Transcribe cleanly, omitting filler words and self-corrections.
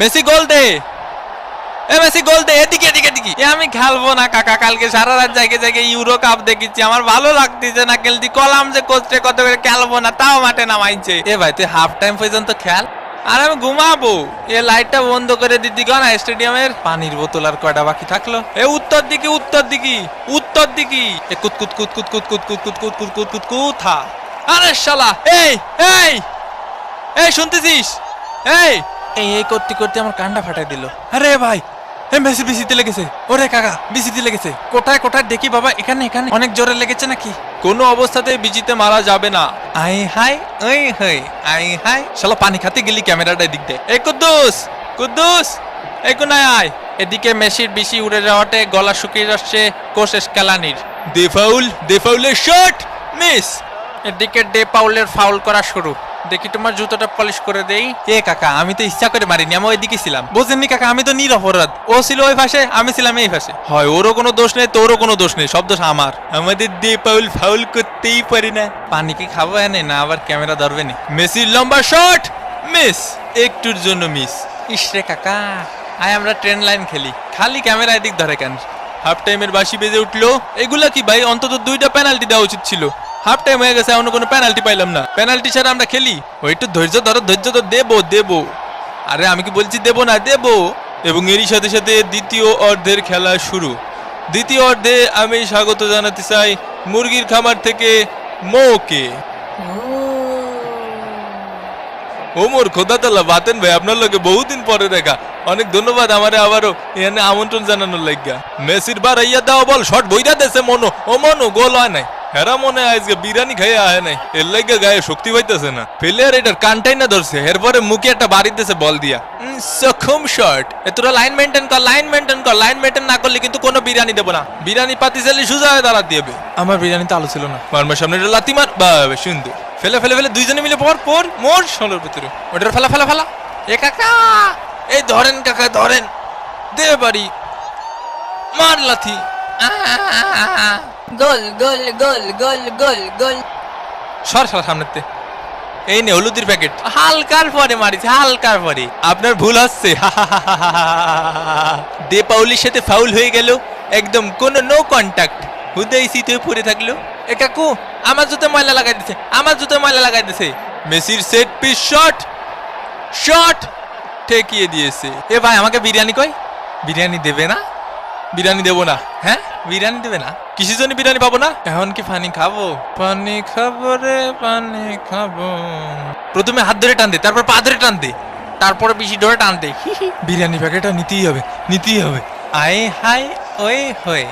Messi গোল দে, এ Messi গোল দে, এদিকে এদিকে এদিকে। আমি খেলবো না কাকা, কালকে সারা রাত জায়গায় জায়গায় ইউরো কাপ দেখেছি, আমার ভালো লাগতেছে না খেলতে। কলাম যে কোচে কত করে খেলবো না, তাও মাঠে নামাইছে। এ ভাই তুই হাফ টাইম পর্যন্ত খেল, আর আমি ঘুমাবো। এ লাইটটা বন্ধ করে দিদি না স্টেডিয়ামের। পানির বোতল আর কয়টা বাকি থাকলো? এ উত্তর দিকে উত্তর দিকে উত্তর দিকে। এ কুত কুত কুত কুত কুত কুত কুত কুত কুত কুত কুত কুত কুথা। আরে শালা, এই এই এই শুনতেছিস? এই এই এই করতে করতে আমার কানটা ফাটাই দিল। আরে ভাই, মেসি বিসিতে লেগেছে। ওরে কাকা, বিসিতে লেগেছে। কোথায় কোথায় দেখি বাবা? এখানে এখানে অনেক জোরে লেগেছে নাকি? কোনো অবস্থাতে বিজিতে মারা যাবে না। আই হাই ওই হাই আই হাই। শালা পানি খাতে গেলি ক্যামেরাটা এদিক দে। এই কুদ্দুস কুদ্দুস, এই কোনায় আয়। এদিকে মেসির বিসি উড়ে যাওয়াতে গলা শুকিয়ে যাচ্ছে কোশেষ কেলানির। দে ফাউলের শট মিস। এদিকে ডে পাউলের ফাউল করা শুরু। দেখি তোমার জুতোটা পলিশ করে দেই। এ কাকা, আমি তো ইচ্ছা করে মারিনি, আমি ওইদিকে ছিলাম। বোঝেননি কাকা, আমি তো নিরপরাধ। ও ছিল ওই পাশে, আমি ছিলাম এই পাশে। হয় ওরও কোনো দোষ নেই, তোরও কোনো দোষ নেই, সব দোষ আমার। আমাদের ডে পাউল ফাউল করতেই পারি না। পানি কি খাবো এনে না আবার ক্যামেরা ধরবে নি? মেসির লম্বা শট মিস, একটুর জন্য মিস। ইসরে কাকা, আয় আমরা ট্রেন লাইন খেলি, খালি ক্যামেরা এদিক ধরে কেন? হাফ টাইমের বাঁশি বেজে উঠলো। এগুলা কি ভাই? অন্তত 2টা পেনাল্টি দেওয়া উচিত ছিল। হাফ টাইম হয়ে গেছে, এখনো কোনো পেনাল্টি পাইলাম না। পেনাল্টি ছাড়া আমরা খেলি? ওই একটু ধৈর্য ধরো, ধৈর্য তো দেবো। আরে আমি কি বলছি দেবো না? দেবো। এবং এরই সাথে সাথে দ্বিতীয় অর্ধের খেলা শুরু। দ্বিতীয় অর্ধে আমি স্বাগত জানাতে চাই মুরগির খামার থেকে মৌকে। ওমর খোদাতাল্লাহ বাতেন ভাই, আপনার লোকে বহুদিন পরে দেখা। অনেক ধন্যবাদ আমারে আবারও এখানে আমন্ত্রণ জানানোর লাগিয়া। মেসির বার ইয়া দেওয়া বল শট বইরা দেছে মনো। ও মনো, গোল হয় নাই। হেরা মনে আজকে বিরিয়ানি খাইয়ে আয় নাই, এর লাগে গায়ে শক্তি পাইতেছে না। প্লেয়ার এটার কানটাই না ধরছে, এরপরে মুখে একটা বাড়ি দিতেছে বল দিয়া। সক্ষম শট। তোরা লাইন মেনটেন কর, লাইন মেনটেন কর। লাইন মেনটেন না করলে কিন্তু কোনো বিরিয়ানি দেবো না। বিরিয়ানি পাতি চালি সোজা হয়ে দাঁড়া দিবে। আমার বিরিয়ানি তো আলো ছিল না। মারমার সামনে লাতি মার, বাবা সুন্দর। ফেলে ফেলে ফেলে দুইজনে মিলে পর মোর সোনার ভিতরে ওটার ফেলা ফেলা ফেলা। এ কাকা, এই ধরেন কাকা ধরেন, দে বাড়ি মার লাথি। গোল গোল গোল গোল গোল গোল। সর সামনেতে। এই নে হলুদের প্যাকেট। হালকার পরে মারিছে, হালকার পরে। আপনার ভুল হচ্ছে। দে পাউলির সাথে ফাউল হয়ে গেল, একদম কোনো নো কন্টাক্ট। হুদাই সিটে পড়ে থাকলো। এ কাকু, আমার জুতো ময়লা লাগাই দিছে, আমার জুতো ময়লা লাগাই দিছে। মেসির সেট পিস শট ঠেকিয়ে দিয়েছে। এ ভাই, আমাকে বিরিয়ানি কই? বিরিয়ানি দেবে না? বিরিয়ানি দেবো না। হ্যাঁ, বিরিয়ানি দেবে না? কিসের জন্য বিরিয়ানি পাবো না? এখন কি পানি খাবো? পানি খাবো রে, পানি খাবো। প্রথমে হাত ধরে টান দে, তারপর পা ধরে টান দে, তারপরে বেশি ধরে টান দে। বিরিয়ানি প্যাকেটটা নিতেই হবে। আয় হাই ওই হয়ে।